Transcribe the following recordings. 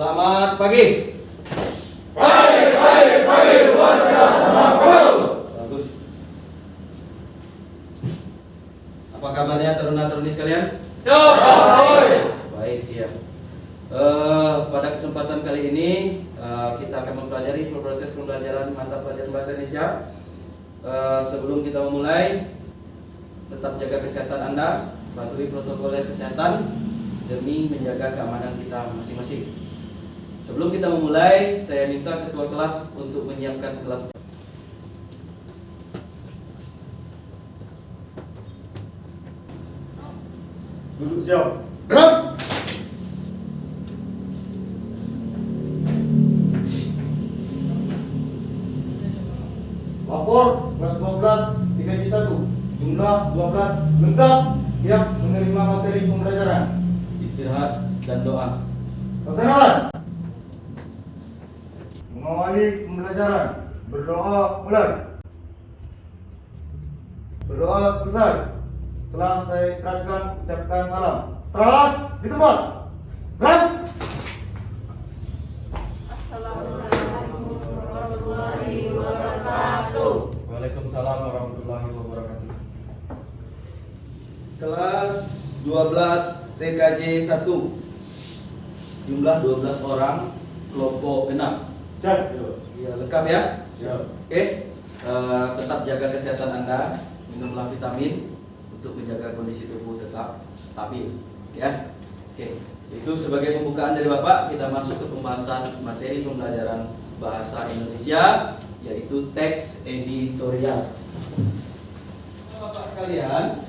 Selamat pagi. Pagi, Bagus. Apa kabarnya taruna-taruni sekalian? Baik, iya. Pada kesempatan kali ini kita akan mempelajari proses pembelajaran mata pelajaran bahasa Indonesia. Sebelum kita memulai, tetap jaga kesehatan Anda, patuhi protokol kesehatan demi menjaga keamanan kita masing-masing. Sebelum kita memulai, saya minta ketua kelas untuk menyiapkan kelas. Duduk siap. Gerak. Lapor kelas 12 TKJ 1 jumlah 12 lengkap siap menerima materi pembelajaran. Istirahat dan doa. Laksanakan. Mengawali pembelajaran. Berdoa mulai. Berdoa selesai. Setelah saya istirahatkan, ucapkan salam. Istirahat di tempat. Gerak. Assalamualaikum warahmatullahi wabarakatuh. Waalaikumsalam warahmatullahi wabarakatuh. Kelas 12 TKJ 1. Jumlah 12 orang, kelompok genap. Siap. Ya, lengkap ya? Siap. Oke. Tetap jaga kesehatan Anda, minumlah vitamin untuk menjaga kondisi tubuh tetap stabil, ya. Oke. Itu sebagai pembukaan dari Bapak, kita masuk ke pembahasan materi pembelajaran bahasa Indonesia, yaitu teks editorial. Bapak sekalian,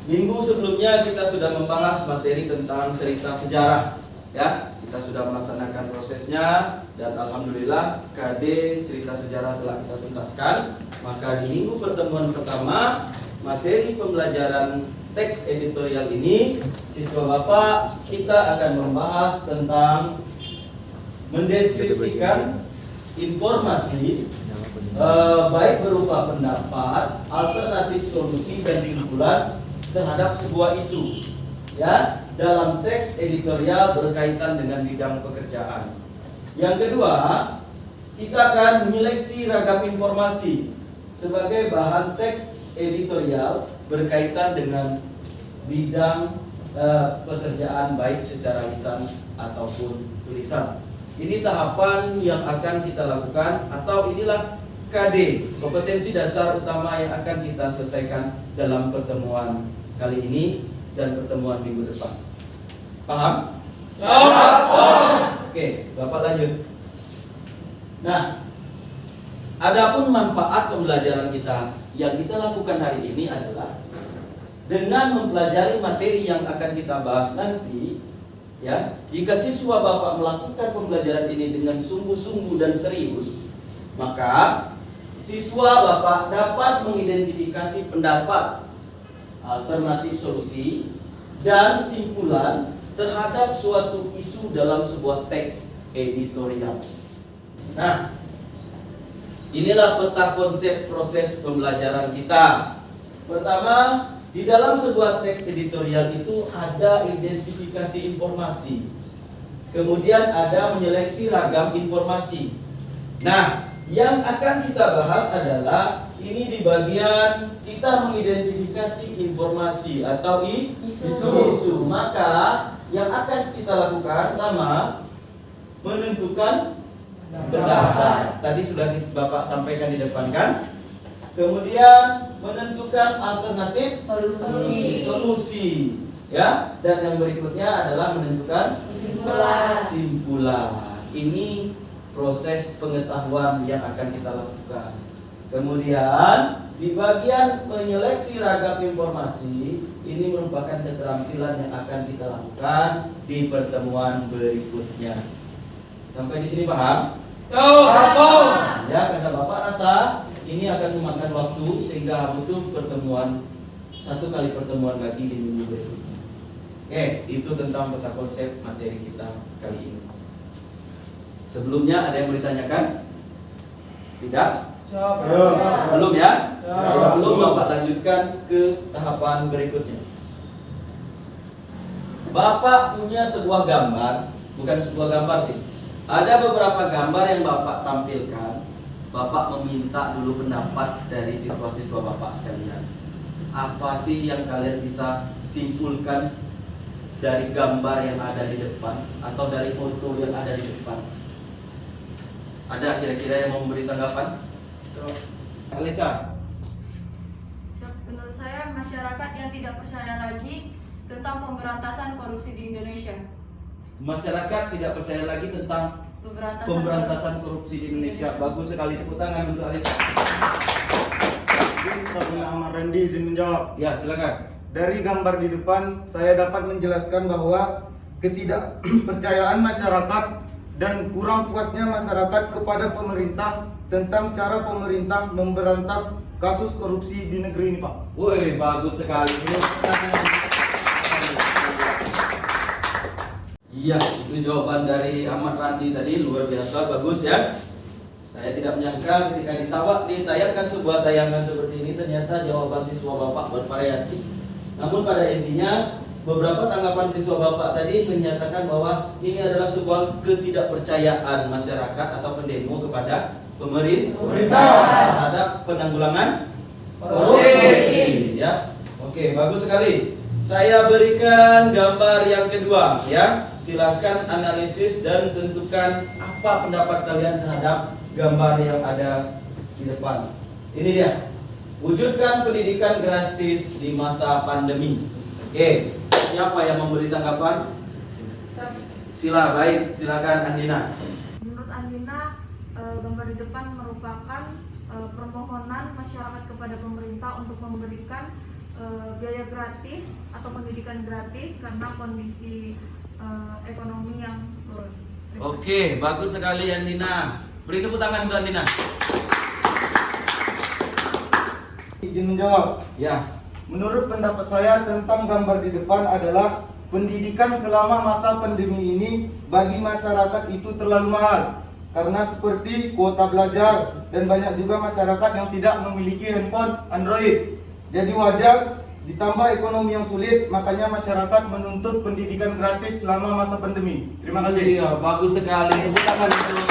minggu sebelumnya kita sudah membahas materi tentang cerita sejarah, ya. Kita sudah melaksanakan prosesnya dan alhamdulillah KD cerita sejarah telah kita tuntaskan. Maka di minggu pertemuan pertama materi pembelajaran teks editorial ini, siswa Bapak kita akan membahas tentang mendeskripsikan informasi baik berupa pendapat, alternatif solusi dan simpulan terhadap sebuah isu, ya, dalam teks editorial berkaitan dengan bidang pekerjaan. Yang kedua, kita akan menyeleksi ragam informasi sebagai bahan teks editorial berkaitan dengan bidang pekerjaan baik secara lisan ataupun tulisan. Ini tahapan yang akan kita lakukan, atau inilah KD, kompetensi dasar utama yang akan kita selesaikan dalam pertemuan kali ini dan pertemuan minggu depan. Paham? Oke, Bapak lanjut. Nah, adapun manfaat pembelajaran kita yang kita lakukan hari ini adalah dengan mempelajari materi yang akan kita bahas nanti, ya. Jika siswa Bapak melakukan pembelajaran ini dengan sungguh-sungguh dan serius, maka siswa Bapak dapat mengidentifikasi pendapat, alternatif solusi, dan simpulan terhadap suatu isu dalam sebuah teks editorial. Nah, inilah peta konsep proses pembelajaran kita. Pertama, di dalam sebuah teks editorial itu ada identifikasi informasi. Kemudian ada menyeleksi ragam informasi. Nah, yang akan kita bahas adalah ini di bagian kita mengidentifikasi informasi atau isu. Maka yang akan kita lakukan pertama menentukan pendapat. Tadi sudah Bapak sampaikan di depan kan? Kemudian menentukan alternatif solusi, ya. Dan yang berikutnya adalah menentukan simpulan. Ini proses pengetahuan yang akan kita lakukan. Kemudian di bagian menyeleksi ragam informasi, ini merupakan keterampilan yang akan kita lakukan di pertemuan berikutnya. Sampai di sini paham? Ya, karena Bapak rasa ini akan memakan waktu sehingga butuh pertemuan, satu kali pertemuan lagi di minggu berikutnya. Oke, itu tentang peta konsep materi kita kali ini. Sebelumnya ada yang mau ditanyakan? Tidak? Belum ya? Kalau belum, Bapak lanjutkan ke tahapan berikutnya. Bapak punya sebuah gambar, bukan sebuah gambar sih. Ada beberapa gambar yang Bapak tampilkan. Bapak meminta dulu pendapat dari siswa-siswa Bapak sekalian. Apa sih yang kalian bisa simpulkan dari gambar yang ada di depan atau dari foto yang ada di depan? Ada kira-kira yang mau memberi tanggapan? Alisa. Menurut saya masyarakat yang tidak percaya lagi tentang pemberantasan korupsi di Indonesia. Masyarakat tidak percaya lagi tentang pemberantasan korupsi di Indonesia. Bagus sekali, tepuk tangan untuk Alisa. Saya Ahmad Randi izin menjawab. Ya, silakan. Dari gambar di depan, saya dapat menjelaskan bahwa ketidakpercayaan masyarakat dan kurang puasnya masyarakat kepada pemerintah tentang cara pemerintah memberantas kasus korupsi di negeri ini, Pak. Woi, bagus sekali. Iya, itu jawaban dari Ahmad Randi tadi, luar biasa, bagus ya. Saya tidak menyangka ketika ditayangkan sebuah tayangan seperti ini, ternyata jawaban siswa Bapak bervariasi. Namun pada intinya, beberapa tanggapan siswa Bapak tadi menyatakan bahwa ini adalah sebuah ketidakpercayaan masyarakat atau pendemo kepada pemerintah terhadap penanggulangan korupsi. Ya, oke, bagus sekali. Saya berikan gambar yang kedua, ya. Silahkan analisis dan tentukan apa pendapat kalian terhadap gambar yang ada di depan. Ini dia. Wujudkan pendidikan gratis di masa pandemi. Oke, siapa yang memberi tanggapan? Silakan Andina. Menurut Andina, gambar di depan merupakan permohonan masyarakat kepada pemerintah untuk memberikan biaya gratis atau pendidikan gratis karena kondisi ekonomi yang turun. Oke, bagus sekali Andina. Beri tepuk tangan untuk Andina. Izin menjawab. Ya. Menurut pendapat saya tentang gambar di depan adalah pendidikan selama masa pandemi ini bagi masyarakat itu terlalu mahal. Karena seperti kuota belajar dan banyak juga masyarakat yang tidak memiliki handphone Android. Jadi wajar ditambah ekonomi yang sulit, makanya masyarakat menuntut pendidikan gratis selama masa pandemi. Terima kasih. Iya, bagus sekali. Tepuk tangan untuk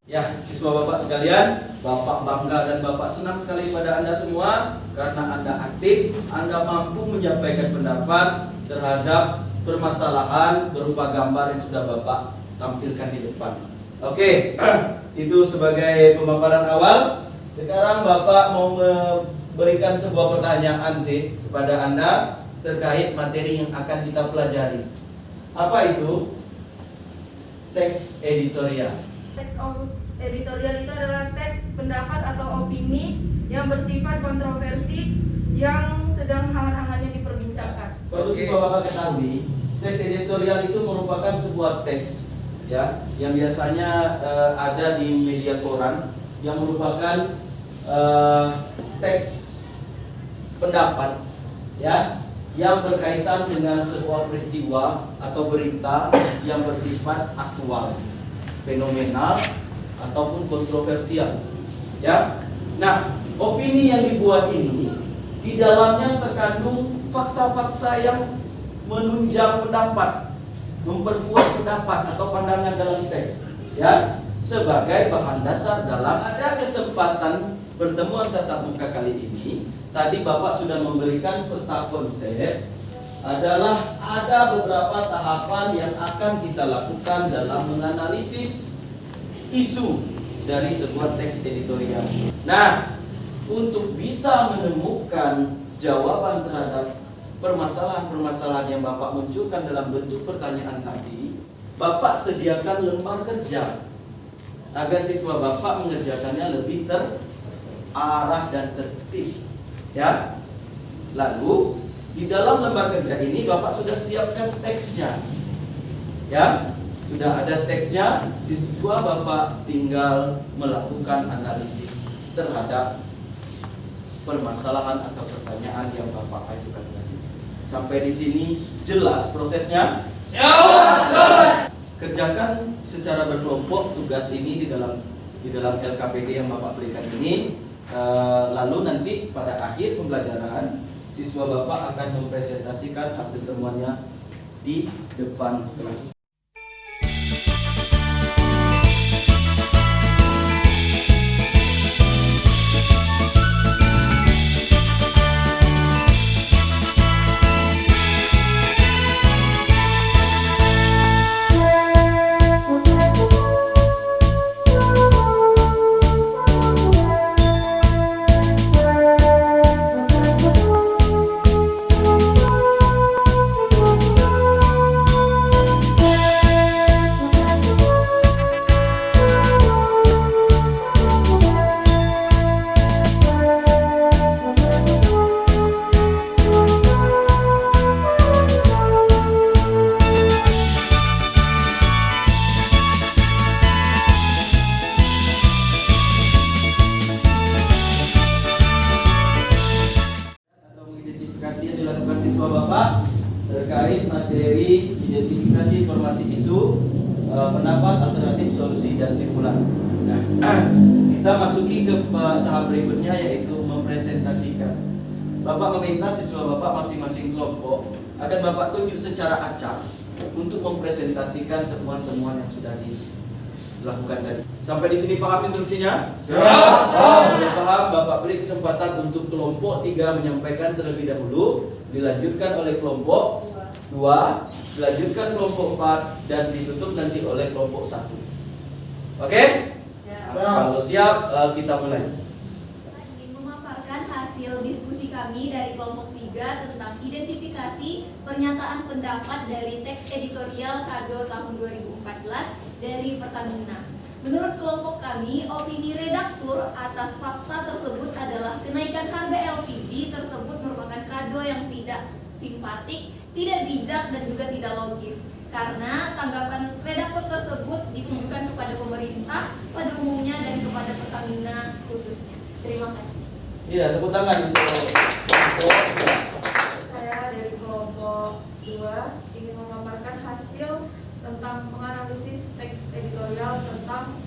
ya, siswa Bapak sekalian, Bapak bangga dan Bapak senang sekali pada Anda semua karena Anda aktif, Anda mampu menyampaikan pendapat terhadap permasalahan berupa gambar yang sudah Bapak tampilkan di depan. Oke, itu sebagai pemaparan awal. Sekarang Bapak mau memberikan sebuah pertanyaan sih kepada Anda terkait materi yang akan kita pelajari. Apa itu? Teks editorial. Teks editorial itu adalah teks pendapat atau opini yang bersifat kontroversi yang sedang hangat-hangatnya diperbincangkan. Perlu siswa Bapak ketahui, teks editorial itu merupakan sebuah teks ya yang biasanya ada di media koran yang merupakan teks pendapat ya yang berkaitan dengan sebuah peristiwa atau berita yang bersifat aktual, fenomenal ataupun kontroversial ya. Nah, opini yang dibuat ini di dalamnya terkandung fakta-fakta yang menunjang pendapat, memperkuat pendapat atau pandangan dalam teks ya sebagai bahan dasar dalam ada kesempatan pertemuan tatap muka kali ini. Tadi Bapak sudah memberikan peta konsep adalah ada beberapa tahapan yang akan kita lakukan dalam menganalisis isu dari sebuah teks editorial. Nah, untuk bisa menemukan jawaban terhadap permasalahan-permasalahan yang Bapak munculkan dalam bentuk pertanyaan tadi, Bapak sediakan lembar kerja agar siswa Bapak mengerjakannya lebih terarah dan tertib. Ya. Lalu di dalam lembar kerja ini Bapak sudah siapkan teksnya. Ya. Sudah ada teksnya, siswa Bapak tinggal melakukan analisis terhadap permasalahan atau pertanyaan yang Bapak ajukan tadi. Sampai di sini jelas prosesnya? Jelas. Kerjakan secara berkelompok tugas ini di dalam LKPD yang Bapak berikan ini. Lalu nanti pada akhir pembelajaran siswa Bapak akan mempresentasikan hasil temuannya di depan kelas. terkait materi identifikasi informasi isu, pendapat, alternatif, solusi, dan simpulan. Nah, kita masuki ke tahap berikutnya, yaitu mempresentasikan. Bapak meminta siswa Bapak masing-masing kelompok akan Bapak tunjuk secara acak untuk mempresentasikan temuan-temuan yang sudah dilakukan tadi. Sampai di sini paham instruksinya? Kalau paham, Bapak beri kesempatan untuk kelompok 3 menyampaikan terlebih dahulu, dilanjutkan oleh kelompok 2, dilanjutkan kelompok 4, dan ditutup nanti oleh kelompok 1. Oke? Kalau siap, kita mulai. Ingin memaparkan hasil diskusi kami dari kelompok 3 tentang identifikasi pernyataan pendapat dari teks editorial Kado tahun 2014 dari Pertamina. Menurut kelompok kami, opini redaktur atas fakta tersebut adalah kenaikan harga LPG tersebut merupakan kado yang tidak simpatik, tidak bijak, dan juga tidak logis. Karena tanggapan redaktur tersebut ditujukan kepada pemerintah pada umumnya dan kepada Pertamina khususnya. Terima kasih. Iya, tepuk tangan untuk Saya dari kelompok 2 ingin memaparkan hasil tentang menganalisis teks editorial tentang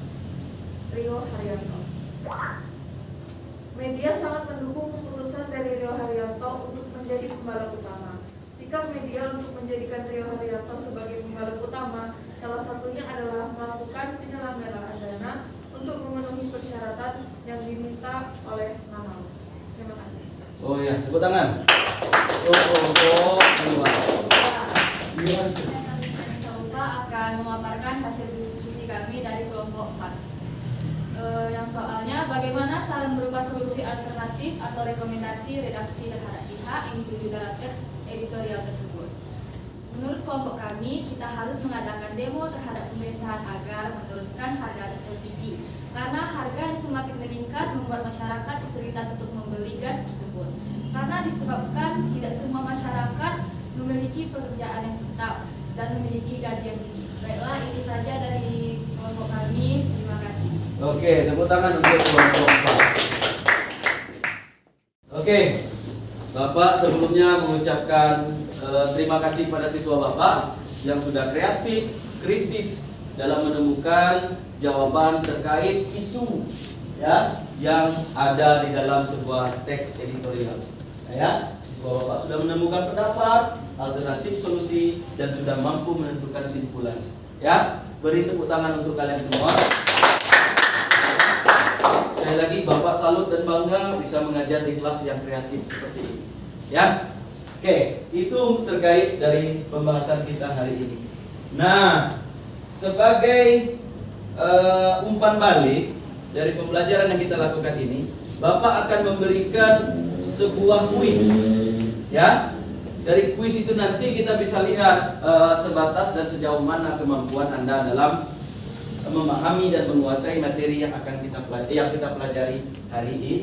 Rio Haryanto. Media sangat mendukung keputusan dari Rio Haryanto untuk menjadi pembalap utama. Sikap media untuk menjadikan Rio Haryanto sebagai pembalap utama salah satunya adalah melakukan penyelenggaraan dana untuk memenuhi persyaratan yang diminta oleh Nanau. Terima kasih. Oh ya, tepuk tangan. Saya akan memaparkan hasil diskusi kami dari kelompok 4. Yang soalnya bagaimana saran berupa solusi alternatif atau rekomendasi redaksi terhadap pihak yang dituju dalam teks editorial tersebut. Menurut kelompok kami, kita harus mengadakan demo terhadap pemerintahan agar menurunkan harga LPG. Karena harga yang semakin meningkat membuat masyarakat kesulitan untuk membeli gas tersebut. Karena disebabkan tidak semua masyarakat memiliki pekerjaan yang tetap dan memiliki gaji yang tinggi. Baiklah, itu saja dari kelompok kami. Terima kasih. Oke, tepuk tangan untuk kelompok 4. Oke, Bapak sebelumnya mengucapkan terima kasih pada siswa Bapak yang sudah kreatif, kritis dalam menemukan jawaban terkait isu ya yang ada di dalam sebuah teks editorial. Ya, siswa Bapak sudah menemukan pendapat, alternatif, solusi, dan sudah mampu menentukan kesimpulan. Ya, beri tepuk tangan untuk kalian semua. Sekali lagi Bapak salut dan bangga bisa mengajar di kelas yang kreatif seperti ini. Ya, oke, itu terkait dari pembahasan kita hari ini. Nah, sebagai umpan balik dari pembelajaran yang kita lakukan ini, Bapak akan memberikan sebuah kuis. Ya, dari kuis itu nanti kita bisa lihat sebatas dan sejauh mana kemampuan Anda dalam memahami dan menguasai materi yang akan kita pelajari hari ini.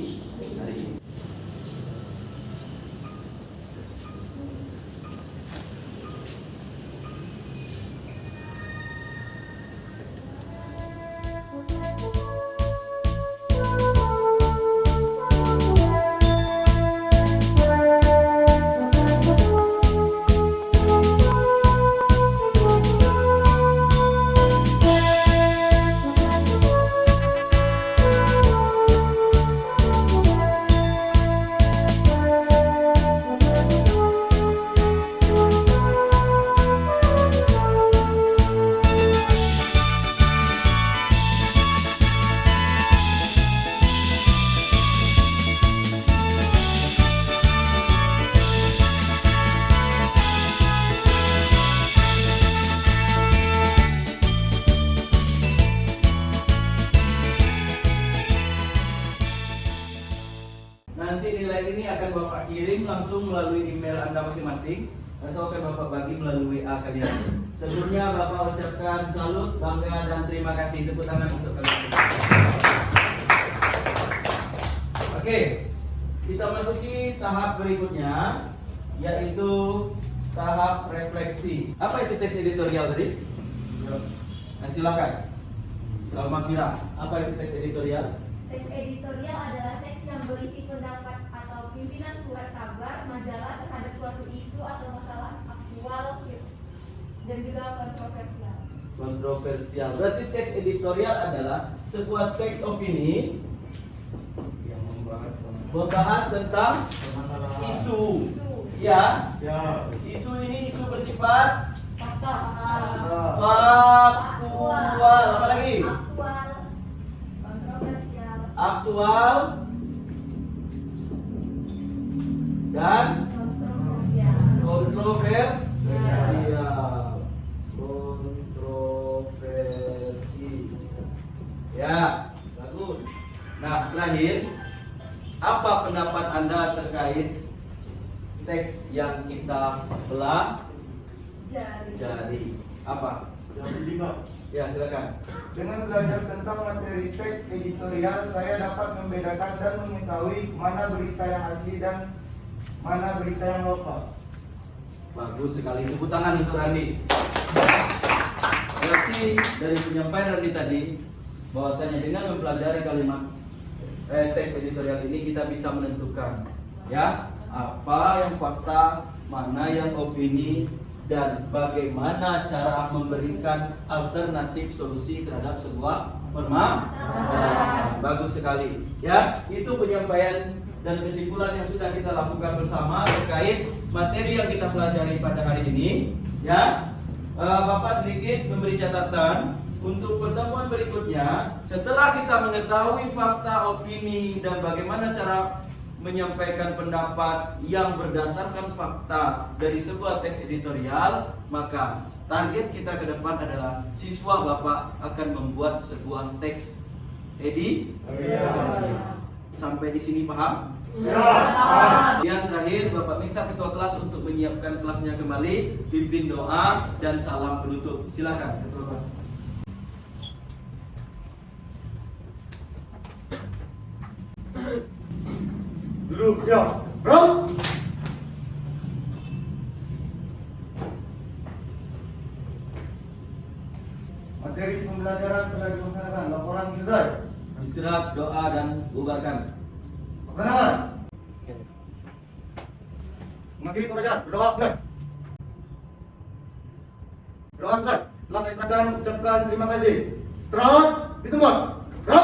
Nanti nilai ini akan Bapak kirim langsung melalui email Anda masing-masing atau akan Bapak bagi melalui WA kalian. Sebelumnya Bapak ucapkan salut, bangga, dan terima kasih. Tepuk tangan untuk kalian semua. Oke, kita masuki tahap berikutnya, yaitu tahap refleksi. Apa itu teks editorial tadi? Nah, silakan. Salma Fira, apa itu teks editorial? Teks editorial adalah teks yang berisi pendapat atau pimpinan surat kabar, majalah terhadap suatu isu atau masalah aktual dan juga kontroversial. Kontroversial. Berarti teks editorial adalah sebuah teks opini yang membahas tentang isu. Ya, isu ini isu bersifat Fakta. faktual. Apa lagi? Aktual. Kontroversial. Aktual dan Kontroversial. kontroversi. Ya, bagus. Nah, terakhir, apa pendapat Anda terkait teks yang kita pelajari? Apa? Ya, silakan. Dengan belajar tentang materi teks editorial, saya dapat membedakan dan mengetahui mana berita yang asli dan mana berita yang lokal. Bagus sekali, tepuk tangan untuk Randi. Berarti dari penyampaian Randi tadi, bahwasanya dengan mempelajari kalimat teks editorial ini kita bisa menentukan ya apa yang fakta, mana yang opini, dan bagaimana cara memberikan alternatif solusi terhadap sebuah permasalahan. Bagus sekali. Ya, itu penyampaian dan kesimpulan yang sudah kita lakukan bersama terkait materi yang kita pelajari pada hari ini. Ya, Bapak sedikit memberi catatan untuk pertemuan berikutnya. Setelah kita mengetahui fakta, opini, dan bagaimana cara menyampaikan pendapat yang berdasarkan fakta dari sebuah teks editorial, maka target kita ke depan adalah siswa Bapak akan membuat sebuah teks editorial. Sampai di sini paham? Yang terakhir Bapak minta ketua kelas untuk menyiapkan kelasnya kembali, pimpin doa dan salam penutup. Silakan ketua kelas. Duduk, siap. Bro. Materi pembelajaran telah dilaksanakan. Laporan selesai. Istirahat, doa, dan bubarkan. Laksanakan. Mengakhiri pembelajaran. Berdoa. Mulai. Doa selesai. Setelah saya serahkan, ucapkan terima kasih. Istirahat di tempat. Bro.